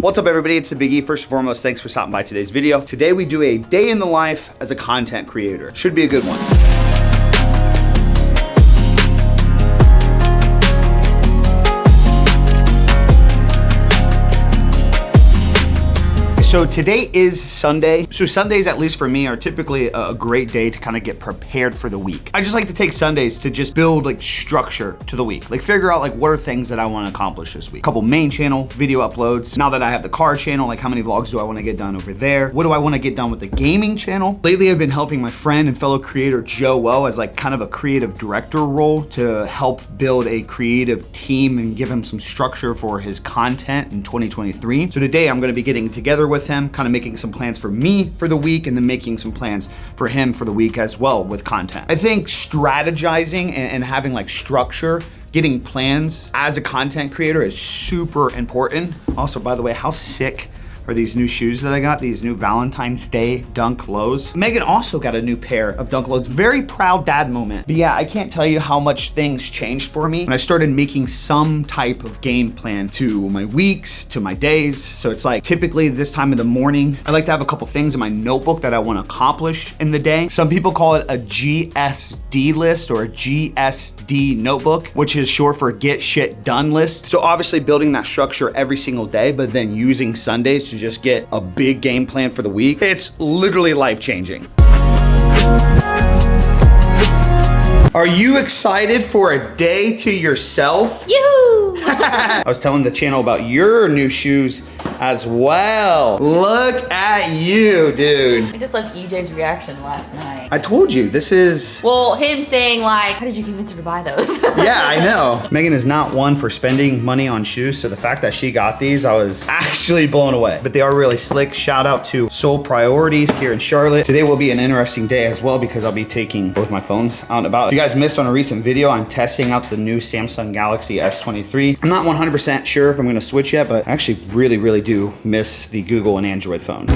What's up everybody, it's the BigE. First and foremost, thanks for stopping by today's video. Today we do a day in the life as a content creator. Should be a good one. So today is Sunday. So Sundays, at least for me, are typically a great day to kind of get prepared for the week. I just like to take Sundays to just build like structure to the week. Like figure out like what are things that I want to accomplish this week. Couple main channel video uploads. Now that I have the car channel, like how many vlogs do I want to get done over there? What do I want to get done with the gaming channel? Lately, I've been helping my friend and fellow creator Joe as like kind of a creative director role to help build a creative team and give him some structure for his content in 2023. So today I'm going to be getting together with him, kind of making some plans for me for the week and then making some plans for him for the week as well with content. I think strategizing and having like structure, getting plans as a content creator is super important. Also, by the way, how sick are these new shoes that I got, these new Valentine's Day Dunk Lows. Megan also got a new pair of Dunk Lows. Very proud dad moment. But yeah, I can't tell you how much things changed for me when I started making some type of game plan to my weeks, to my days. So it's like typically this time of the morning, I like to have a couple things in my notebook that I want to accomplish in the day. Some people call it a GSD list or a GSD notebook, which is short for Get Shit Done list. So obviously building that structure every single day, but then using Sundays to just get a big game plan for the week. It's literally life-changing. Are you excited for a day to yourself? Yoo-hoo! I was telling the channel about your new shoes as well. Look at you, dude. I just love EJ's reaction last night. I told you, this is... Well, him saying like, how did you convince her to buy those? Yeah, I know. Megan is not one for spending money on shoes, so the fact that she got these, I was actually blown away. But they are really slick. Shout out to Soul Priorities here in Charlotte. Today will be an interesting day as well because I'll be taking both my phones out and about. If you guys missed on a recent video, I'm testing out the new Samsung Galaxy S23. I'm not 100% sure if I'm gonna switch yet, but I actually really do miss the Google and Android phone.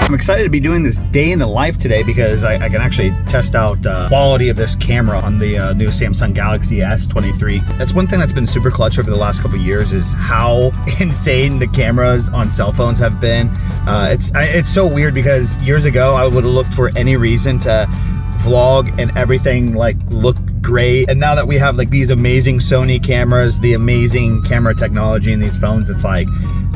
I'm excited to be doing this day in the life today because I can actually test out quality of this camera on the new Samsung Galaxy S23. That's one thing that's been super clutch over the last couple of years is how insane the cameras on cell phones have been. It's so weird because years ago I would have looked for any reason to vlog and everything like look great, and now that we have like these amazing Sony cameras, the amazing camera technology in these phones, it's like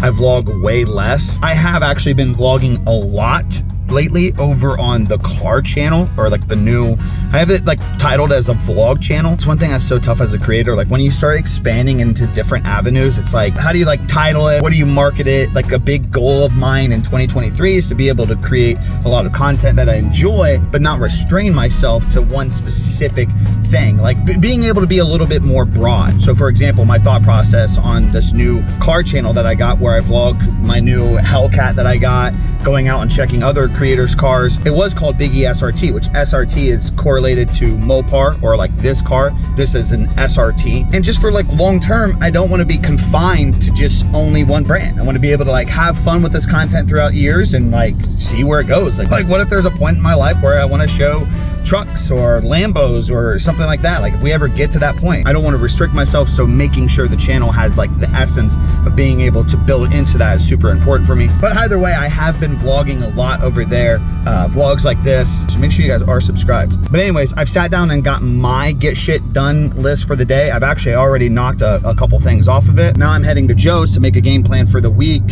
I vlog way less. I have actually been vlogging a lot lately over on the car channel, or like the new, I have it like titled as a vlog channel. It's one thing that's so tough as a creator, like when you start expanding into different avenues, it's like, how do you like title it? What do you market it? Like a big goal of mine in 2023 is to be able to create a lot of content that I enjoy, but not restrain myself to one specific thing. Like being able to be a little bit more broad. So for example, my thought process on this new car channel that I got where I vlog my new Hellcat that I got, going out and checking other creators' cars. It was called BigE SRT, which SRT is correlated to Mopar, or like this car. This is an SRT. And just for like long term, I don't want to be confined to just only one brand. I want to be able to like have fun with this content throughout years and like see where it goes. Like what if there's a point in my life where I want to show trucks or Lambos or something like that? Like if we ever get to that point, I don't want to restrict myself, so making sure the channel has like the essence of being able to build into that is super important for me. But either way, I have been vlogging a lot over there, vlogs like this, so make sure you guys are subscribed. But anyways, I've sat down and got my get shit done list for the day. I've actually already knocked a couple things off of it. Now I'm heading to Joe's to make a game plan for the week,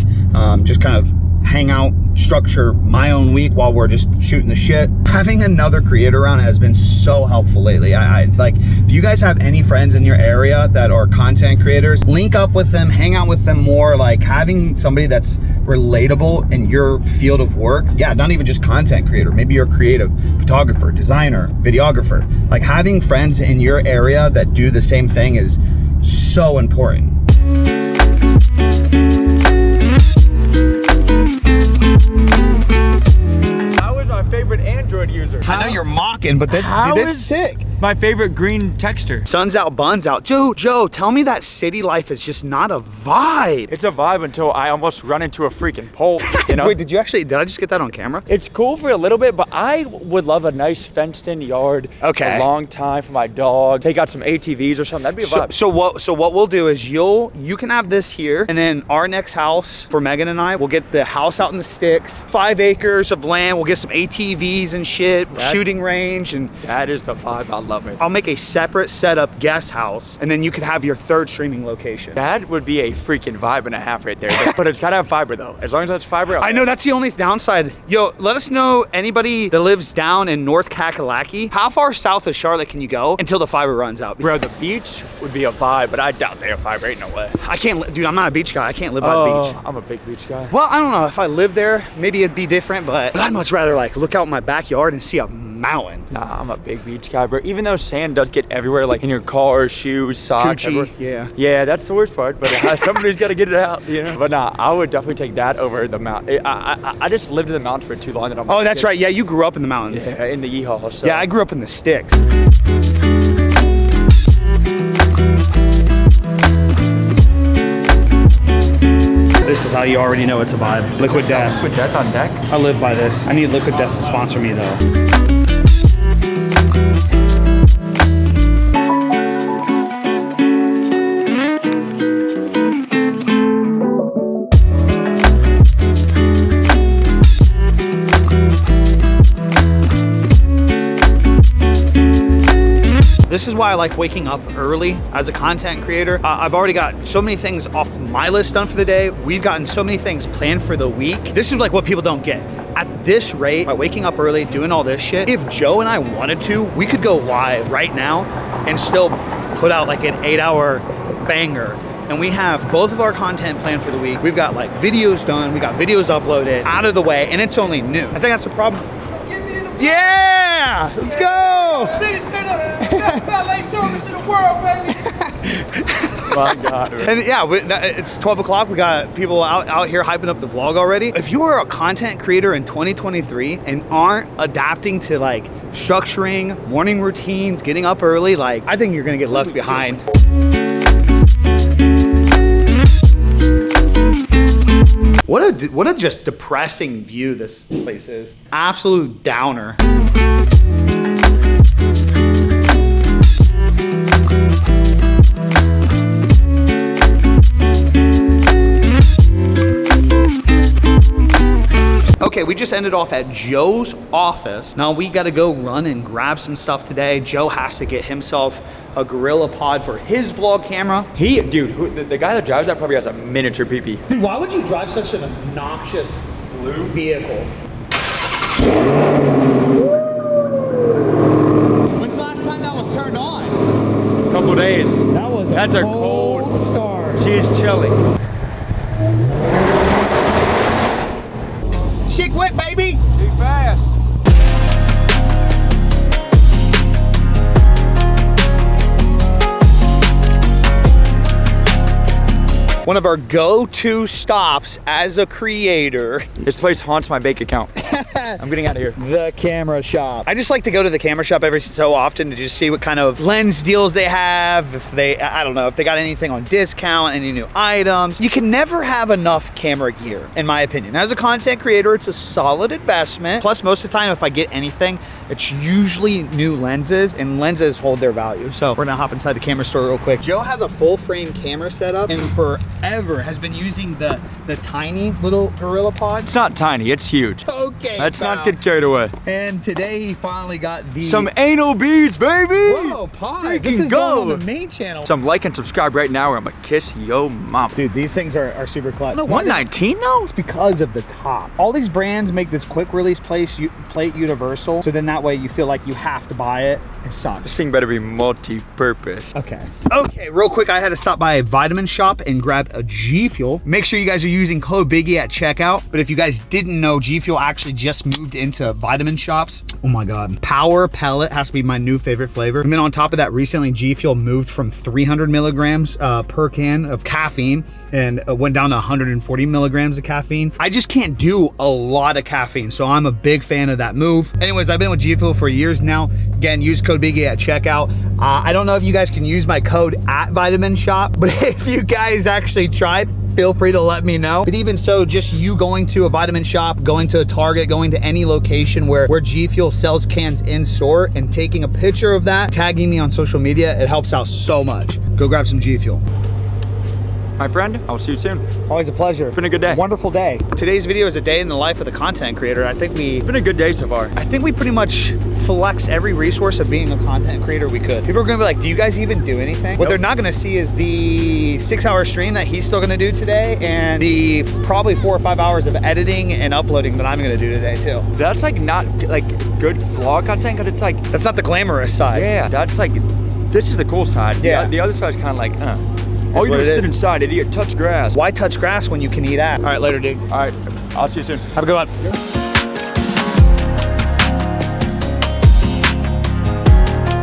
just kind of hang out, structure my own week while we're just shooting the shit. Having another creator around has been so helpful lately. I like, if you guys have any friends in your area that are content creators, link up with them, hang out with them more. Like having somebody that's relatable in your field of work. Yeah, not even just content creator. Maybe you're a creative photographer, designer, videographer. Like having friends in your area that do the same thing is so important. How is my favorite Android user? I know you're mocking, but that's sick. my favorite green texture. Sun's out, buns out. Joe, tell me that city life is just not a vibe. It's a vibe until I almost run into a freaking pole, you know? Wait, did I just get that on camera? It's cool for a little bit, but I would love a nice fenced-in yard. Okay. A long time for my dog. Take out some ATVs or something. That'd be a vibe. So what we'll do is you can have this here, and then our next house for Megan and I, we'll get the house out in the sticks, 5 acres of land. We'll get some ATVs and shit, shooting range, and that is the vibe. I love it. I'll make a separate setup guest house, and then you can have your 3rd streaming location. That would be a freaking vibe and a half right there. But it's gotta have fiber though. As long as that's fiber. I know that's the only downside. Yo, let us know, anybody that lives down in North Kakalaki, how far south of Charlotte can you go until the fiber runs out? Bro, the beach would be a vibe, but I doubt they have fiber. Ain't no way. I can't, dude, I'm not a beach guy. I can't live by the beach. I'm a big beach guy. Well, I don't know. If I lived there, maybe it'd be different, but I'd much rather like look out my backyard and see a mountain. Nah, I'm a big beach guy, bro. Even though sand does get everywhere, like in your car, shoes, socks, Coochie, yeah. Yeah, that's the worst part, but somebody's got to get it out, you know? But nah, I would definitely take that over the mountain. I just lived in the mountains for too long. That I'm Oh, that's right. Yeah, you grew up in the mountains. Yeah, in the Yeehaw. So. Yeah, I grew up in the sticks. This is how you already know it's a vibe. Liquid Death. Liquid Death on deck? I live by this. I need Liquid Death to sponsor me though. This is why I like waking up early as a content creator. I've already got so many things off my list done for the day. We've gotten so many things planned for the week. This is like what people don't get. At this rate, by waking up early, doing all this shit, if Joe and I wanted to, we could go live right now and still put out like an 8-hour banger. And we have both of our content planned for the week. We've got like videos done, we got videos uploaded, out of the way, and it's only noon. I think that's the problem. Yeah! Let's go! City center, best ballet service in the world, baby. My God. Right? And yeah, it's 12 o'clock. We got people out here hyping up the vlog already. If you are a content creator in 2023 and aren't adapting to like structuring morning routines, getting up early, like I think you're gonna get left behind. What a just depressing view this place is. Absolute downer. Okay, we just ended off at Joe's office. Now we gotta go run and grab some stuff today. Joe has to get himself a Gorilla Pod for his vlog camera. The guy that drives that probably has a miniature PP. Dude, why would you drive such an obnoxious blue vehicle? When's the last time that was turned on? Couple days. That was a cold start. She's chilling. She quit, baby. Too fast. One of our go-to stops as a creator. This place haunts my bank account. I'm getting out of here. The camera shop. I just like to go to the camera shop every so often to just see what kind of lens deals they have. If they, I don't know, if they got anything on discount, any new items. You can never have enough camera gear, in my opinion. As a content creator, it's a solid investment. Plus, most of the time, if I get anything, it's usually new lenses, and lenses hold their value. So we're gonna hop inside the camera store real quick. Joe has a full frame camera setup and forever has been using the tiny little Gorilla Pod. It's not tiny, it's huge. Okay, let's not get carried away. And today he finally got some anal beads, baby. Whoa, Pod, this is going on the main channel. Some like and subscribe right now, or I'm gonna kiss yo mama. Dude, these things are super clutch. $119 though? It's because of the top. All these brands make this quick release plate universal, so then that way you feel like you have to buy it. It sucks. This thing better be multi-purpose. Okay, real quick, I had to stop by a vitamin shop and grab a G Fuel. Make sure you guys are using code BigE at checkout. But if you guys didn't know, G Fuel actually just just moved into vitamin shops. Oh my God. Power Pellet has to be my new favorite flavor. And then on top of that, recently G Fuel moved from 300 milligrams per can of caffeine and went down to 140 milligrams of caffeine. I just can't do a lot of caffeine, so I'm a big fan of that move. Anyways, I've been with G Fuel for years now. Again, use code BigE at checkout. I don't know if you guys can use my code at Vitamin Shop, but if you guys actually try, feel free to let me know. But even so, just you going to a vitamin shop, going to a Target, going to any location where G Fuel sells cans in store and taking a picture of that, tagging me on social media, it helps out so much. Go grab some G Fuel. My friend, I'll see you soon. Always a pleasure. It's been a good day. Wonderful day. Today's video is a day in the life of the content creator. I think It's been a good day so far. we pretty much flex every resource of being a content creator we could. People are gonna be like, do you guys even do anything? What they're not gonna see is the 6-hour stream that he's still gonna do today and the probably 4 or 5 hours of editing and uploading that I'm gonna do today too. That's like not like good vlog content, because it's like, That's not the glamorous side. yeah, that's like, this is the cool side. Yeah. The other side's kind of like, all you what do it is sit is. inside, idiot, touch grass. Why touch grass when you can eat ass? All right, later, dude. All right, I'll see you soon. Have a good one.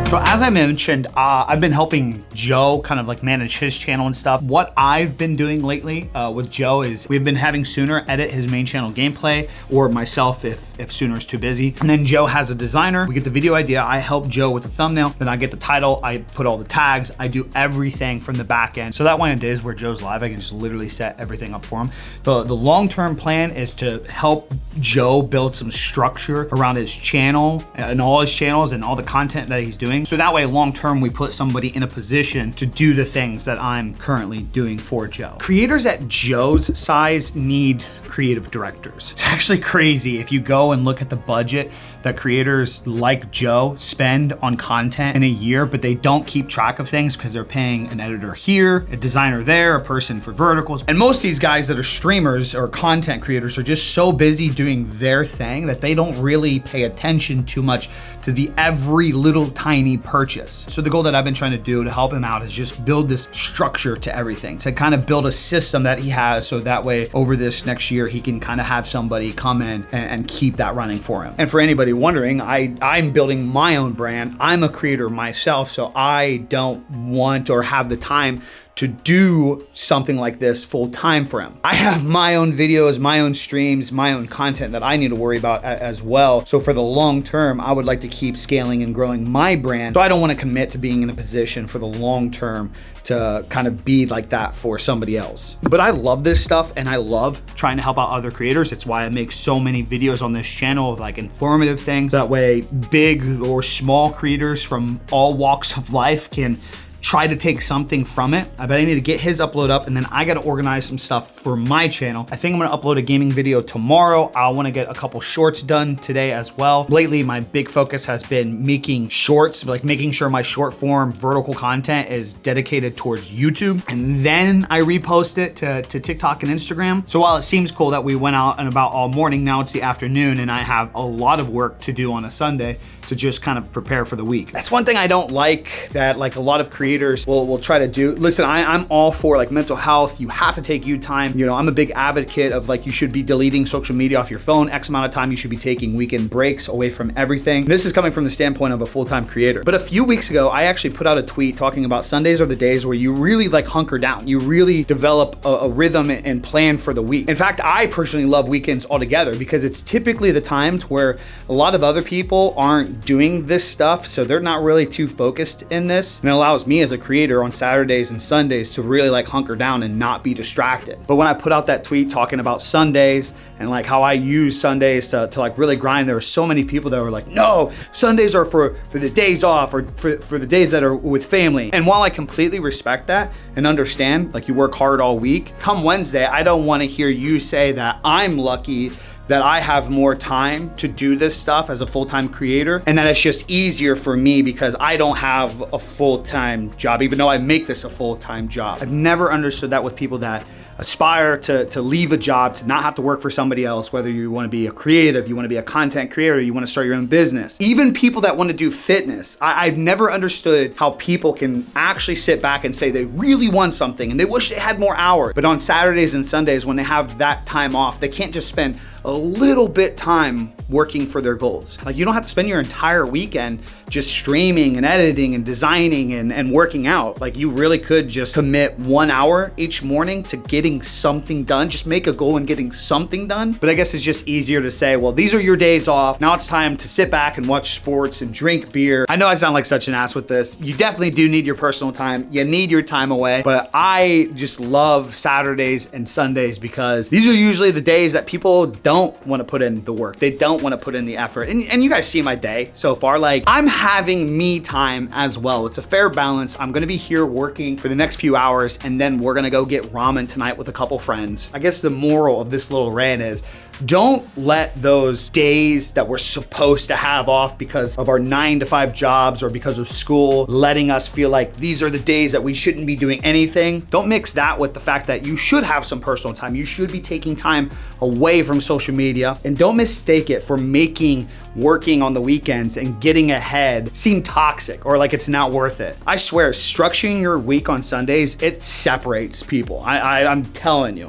So as I mentioned, I've been helping Joe kind of like manage his channel and stuff. What I've been doing lately with Joe is we've been having Sooner edit his main channel gameplay, or myself if Sooner's too busy. And then Joe has a designer. We get the video idea. I help Joe with the thumbnail. Then I get the title. I put all the tags. I do everything from the back end. So that way on days where Joe's live, I can just literally set everything up for him. The long-term plan is to help Joe build some structure around his channel and all his channels and all the content that he's doing. So that way, long term, we put somebody in a position to do the things that I'm currently doing for Joe. Creators at Joe's size need creative directors. It's actually crazy if you go and look at the budget that creators like Joe spend on content in a year, but they don't keep track of things because they're paying an editor here, a designer there, a person for verticals. And most of these guys that are streamers or content creators are just so busy doing their thing that they don't really pay attention too much to the every little tiny purchase. So the goal that I've been trying to do to help him out is just build this structure to everything, to kind of build a system that he has, so that way over this next year he can kind of have somebody come in and keep that running for him. And for anybody wondering, I'm building my own brand. I'm a creator myself, so I don't want or have the time to do something like this full time for him. I have my own videos, my own streams, my own content that I need to worry about as well. So for the long term, I would like to keep scaling and growing my brand. So I don't want to commit to being in a position for the long term to kind of be like that for somebody else. But I love this stuff and I love trying to help out other creators. It's why I make so many videos on this channel of like informative things. That way big or small creators from all walks of life can try to take something from it. I bet I need to get his upload up, and then I gotta organize some stuff for my channel. I think I'm gonna upload a gaming video tomorrow. I wanna get a couple shorts done today as well. Lately, my big focus has been making shorts, like making sure my short form vertical content is dedicated towards YouTube, and then I repost it to TikTok and Instagram. So while it seems cool that we went out and about all morning, now it's the afternoon and I have a lot of work to do on a Sunday to just kind of prepare for the week. That's one thing I don't like that like a lot of creators will try to do. Listen, I'm all for like mental health. You have to take you time. You know, I'm a big advocate of like you should be deleting social media off your phone. X amount of time you should be taking weekend breaks away from everything. This is coming from the standpoint of a full-time creator. But a few weeks ago, I actually put out a tweet talking about Sundays are the days where you really like hunker down. You really develop a rhythm and plan for the week. In fact, I personally love weekends altogether because it's typically the times where a lot of other people aren't doing this stuff, so they're not really too focused in this, and it allows me as a creator on Saturdays and Sundays to really like hunker down and not be distracted. But when I put out that tweet talking about Sundays and like how I use Sundays to like really grind, there were so many people that were like, no, Sundays are for the days off or for the days that are with family. And while I completely respect that and understand like you work hard all week, come Wednesday, I don't want to hear you say that I'm lucky that I have more time to do this stuff as a full-time creator, and that it's just easier for me because I don't have a full-time job, even though I make this a full-time job. I've never understood that with people that aspire to leave a job, to not have to work for somebody else, whether you want to be a creative, you want to be a content creator, you want to start your own business. Even people that want to do fitness, I've never understood how people can actually sit back and say they really want something and they wish they had more hours. But on Saturdays and Sundays when they have that time off, they can't just spend a little bit time working for their goals. Like, you don't have to spend your entire weekend just streaming and editing and designing and working out. Like, you really could just commit 1 hour each morning to getting something done. Just make a goal and getting something done. But I guess it's just easier to say, well, these are your days off. Now it's time to sit back and watch sports and drink beer. I know I sound like such an ass with this. You definitely do need your personal time. You need your time away. But I just love Saturdays and Sundays because these are usually the days that people don't want to put in the work. They don't want to put in the effort. And you guys see my day so far. Like, I'm having me time as well. It's a fair balance. I'm going to be here working for the next few hours, and then we're going to go get ramen tonight with a couple friends. I guess the moral of this little rant is, don't let those days that we're supposed to have off because of our 9-to-5 jobs or because of school letting us feel like these are the days that we shouldn't be doing anything. Don't mix that with the fact that you should have some personal time. You should be taking time away from social media, and don't mistake it for making working on the weekends and getting ahead seem toxic or like it's not worth it. I swear, structuring your week on Sundays, it separates people. I'm telling you.